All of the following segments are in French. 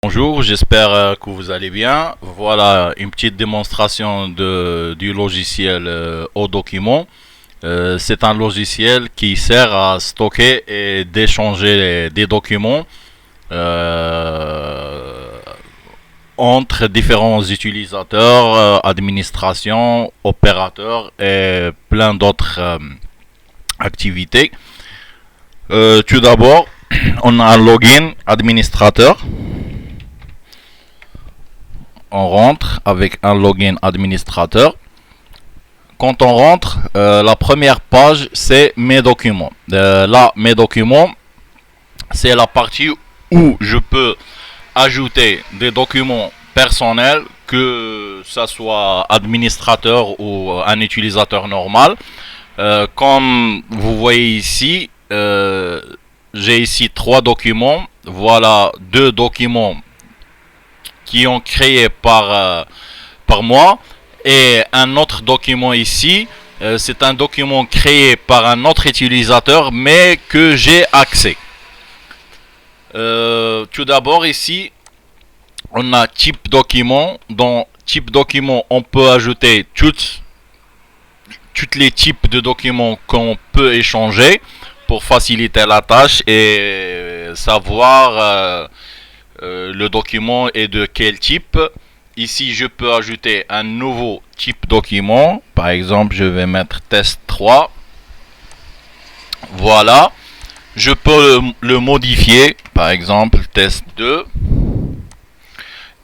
Bonjour, j'espère que vous allez bien. Voilà une petite démonstration du logiciel ODocument. C'est un logiciel qui sert à stocker et d'échanger des documents entre différents utilisateurs, administrations, opérateurs et plein d'autres activités. Tout d'abord, on a un login administrateur. On rentre avec un login administrateur. Quand on rentre, la première page c'est mes documents. Là, mes documents, c'est la partie où je peux ajouter des documents personnels, que ça soit administrateur ou un utilisateur normal. Comme vous voyez ici, j'ai ici 3 documents. Voilà 2 documents qui ont créé par moi, et un autre document ici, c'est un document créé par un autre utilisateur mais que j'ai accès. Tout d'abord ici on a type document. Dans type document on peut ajouter toutes les types de documents qu'on peut échanger pour faciliter la tâche et savoir le document est de quel type. Ici je peux ajouter un nouveau type document. Par exemple je vais mettre test 3. Voilà, je peux le modifier, par exemple test 2,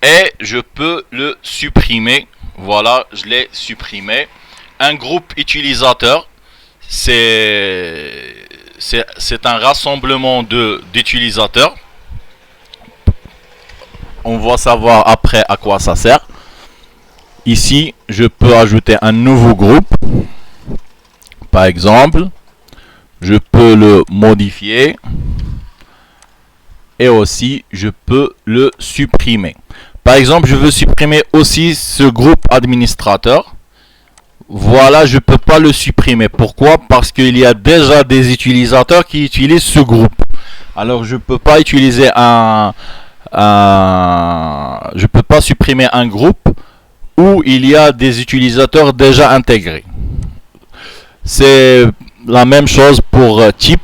et je peux le supprimer. Voilà, je l'ai supprimé. Un groupe utilisateur, c'est un rassemblement d'utilisateurs. On va savoir après à quoi ça sert. Ici, je peux ajouter un nouveau groupe. Par exemple, je peux le modifier. Et aussi, je peux le supprimer. Par exemple, je veux supprimer aussi ce groupe administrateur. Voilà, je ne peux pas le supprimer. Pourquoi? Parce qu'il y a déjà des utilisateurs qui utilisent ce groupe. Alors, je ne peux pas utiliser je peux pas supprimer un groupe où il y a des utilisateurs déjà intégrés. C'est la même chose pour type.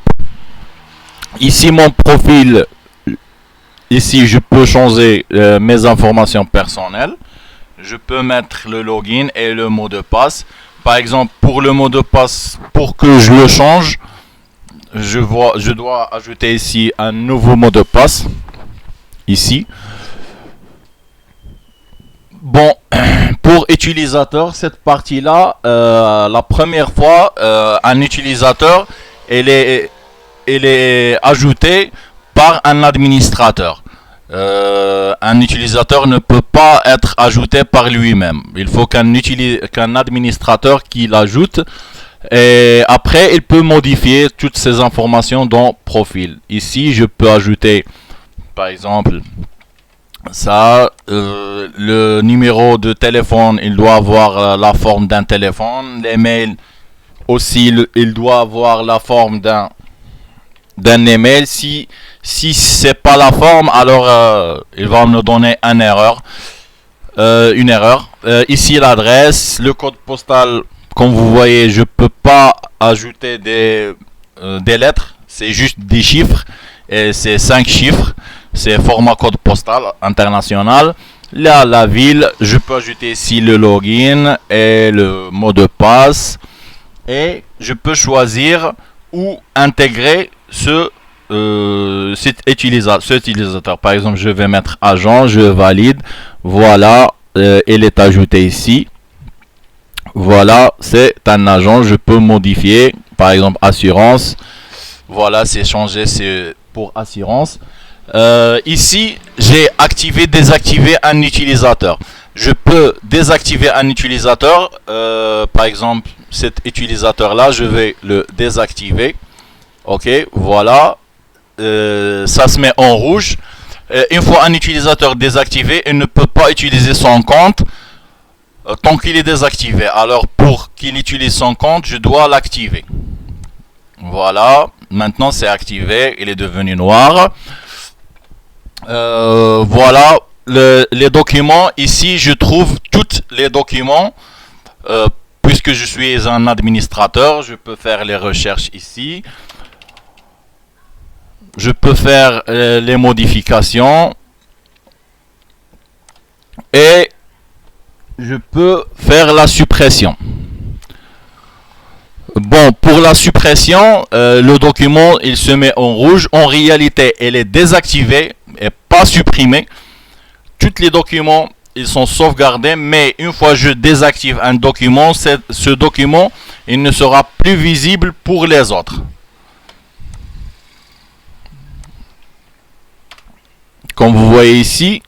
Ici mon profil, ici je peux changer mes informations personnelles. Je peux mettre le login et le mot de passe. Par exemple, pour le mot de passe, pour que je le change, je dois ajouter ici un nouveau mot de passe. Ici. Bon, pour utilisateur, cette partie-là, la première fois, un utilisateur, il est ajouté par un administrateur. Un utilisateur ne peut pas être ajouté par lui-même. Il faut qu'un administrateur qui l'ajoute. Et après, il peut modifier toutes ces informations dans profil. Ici, je peux ajouter, par exemple, ça, le numéro de téléphone, il doit avoir la forme d'un téléphone. L'email aussi, il doit avoir la forme d'un email. Si c'est pas la forme, alors il va me donner une erreur. Ici l'adresse, le code postal. Comme vous voyez, je peux pas ajouter des lettres. C'est juste des chiffres. Et c'est 5 chiffres. C'est format code postal international. Là, la ville, je peux ajouter ici le login et le mot de passe. Et je peux choisir où intégrer cet utilisateur. Par exemple, je vais mettre agent, je valide. Voilà, il est ajouté ici. Voilà, c'est un agent. Je peux modifier, par exemple, assurance. Voilà, c'est changé, c'est pour assurance. Ici, j'ai activé, désactivé un utilisateur. Je peux désactiver un utilisateur. Par exemple, cet utilisateur-là, je vais le désactiver. Ok, voilà. Ça se met en rouge. Une fois un utilisateur désactivé, il ne peut pas utiliser son compte tant qu'il est désactivé. Alors, pour qu'il utilise son compte, je dois l'activer. Voilà. Maintenant, c'est activé. Il est devenu noir. Voilà les documents. Ici, je trouve tous les documents. Puisque je suis un administrateur, je peux faire les recherches ici. Je peux faire les modifications. Et je peux faire la suppression. Bon, pour la suppression, le document il se met en rouge. En réalité, elle est désactivée et pas supprimée. Tous les documents ils sont sauvegardés, mais une fois je désactive un document, ce document il ne sera plus visible pour les autres. Comme vous voyez ici,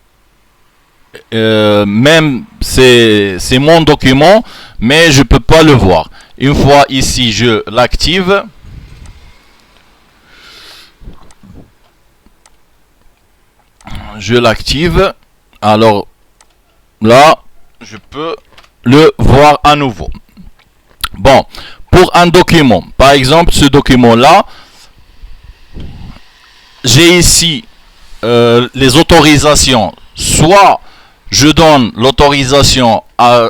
même c'est mon document, mais je peux pas le voir. Une fois ici je l'active, alors là je peux le voir à nouveau. Bon, pour un document, par exemple ce document là, j'ai ici les autorisations. Soit je donne l'autorisation à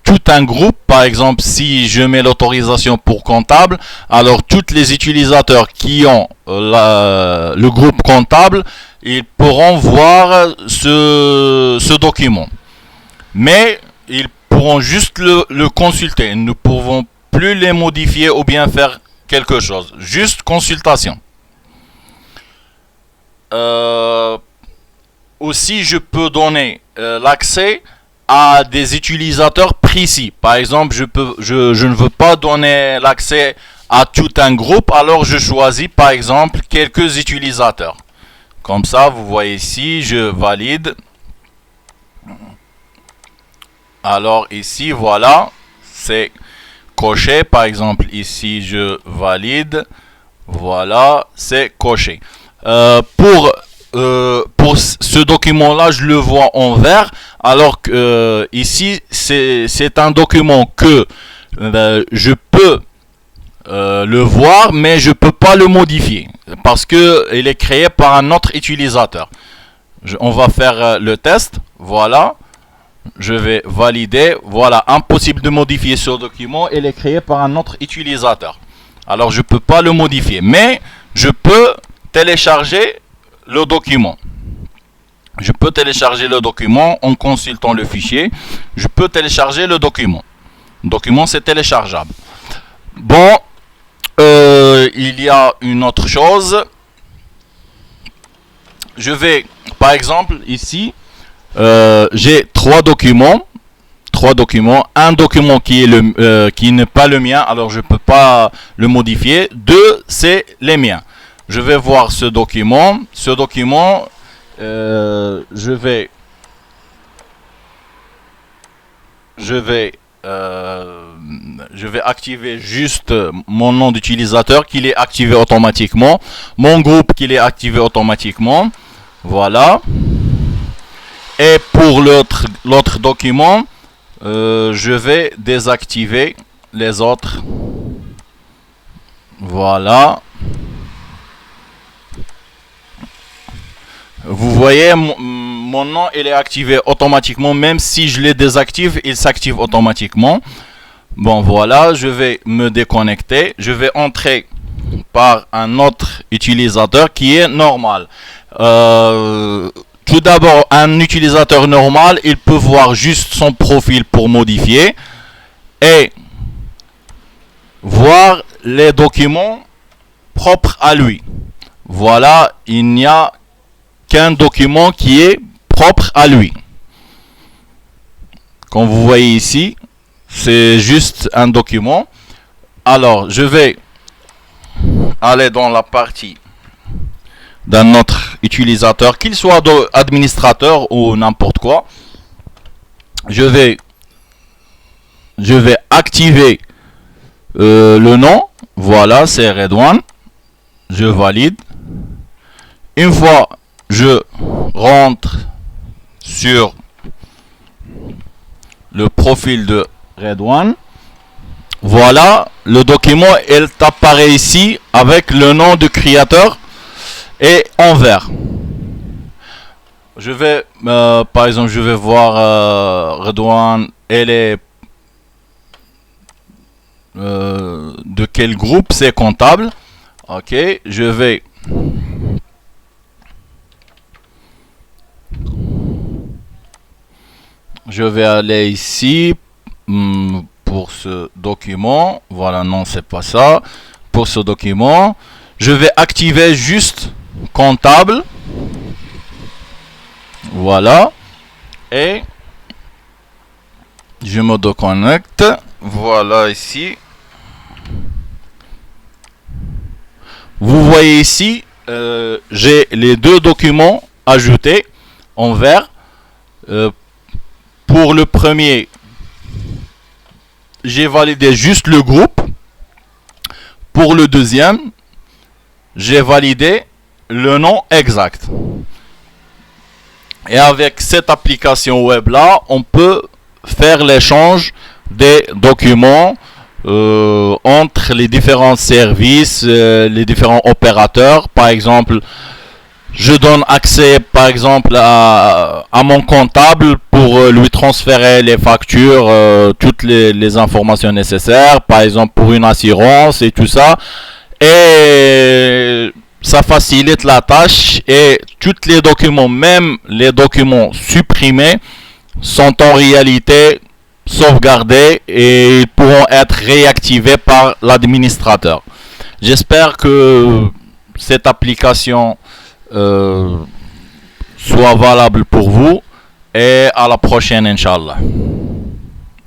tout un groupe. Par exemple, si je mets l'autorisation pour comptable, alors tous les utilisateurs qui ont le groupe comptable, ils pourront voir ce document. Mais ils pourront juste le consulter. Nous ne pouvons plus les modifier ou bien faire quelque chose. Juste consultation. Aussi, je peux donner l'accès à des utilisateurs précis. Par exemple, je ne veux pas donner l'accès à tout un groupe, alors je choisis par exemple quelques utilisateurs. Comme ça, vous voyez ici, je valide. Alors ici, voilà, c'est coché. Par exemple, ici, je valide. Voilà, c'est coché. Pour ce document-là, je le vois en vert, alors que ici, c'est un document que je peux le voir, mais je peux pas le modifier parce que il est créé par un autre utilisateur. On va faire le test. Voilà. Je vais valider. Voilà, impossible de modifier ce document. Il est créé par un autre utilisateur. Alors, je peux pas le modifier, mais je peux télécharger le document. Je peux télécharger le document en consultant le fichier. Je peux télécharger le document. Le document, c'est téléchargeable. Bon, il y a une autre chose. Je vais, par exemple, ici, j'ai trois documents. Un document qui n'est pas le mien, alors je ne peux pas le modifier. Deux, c'est les miens. Je vais voir ce document. Je vais activer juste mon nom d'utilisateur qu'il est activé automatiquement. Mon groupe qu'il est activé automatiquement. Voilà. Et pour l'autre document, je vais désactiver les autres. Voilà. Vous voyez, mon nom il est activé automatiquement. Même si je les désactive, il s'active automatiquement. Bon, voilà, je vais me déconnecter. Je vais entrer par un autre utilisateur qui est normal. Tout d'abord, un utilisateur normal, il peut voir juste son profil pour modifier et voir les documents propres à lui. Voilà, il n'y a qu'un document qui est propre à lui. Comme vous voyez ici, c'est juste un document. Alors, je vais aller dans la partie d'un autre utilisateur, qu'il soit administrateur ou n'importe quoi. Je vais activer le nom. Voilà, c'est Redouane. Je valide. Une fois je rentre sur le profil de Redouane, voilà, le document il apparaît ici avec le nom du créateur et en vert. je vais, par exemple, je vais voir Redouane, elle est de quel groupe, c'est comptable. Ok, je vais aller ici pour ce document. Voilà, non, c'est pas ça. Pour ce document, je vais activer juste comptable. Voilà. Et je me déconnecte. Voilà ici. Vous voyez ici, j'ai les deux documents ajoutés en vert. Pour le premier, j'ai validé juste le groupe. Pour le deuxième, j'ai validé le nom exact. Et avec cette application web là, on peut faire l'échange des documents entre les différents services, les différents opérateurs. Par exemple, je donne accès par exemple à mon comptable pour lui transférer les factures, toutes les informations nécessaires, par exemple pour une assurance et tout ça. Et ça facilite la tâche et tous les documents, même les documents supprimés, sont en réalité sauvegardés et pourront être réactivés par l'administrateur. J'espère que cette application soit valable pour vous et à la prochaine, Inch'Allah.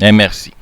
Et merci.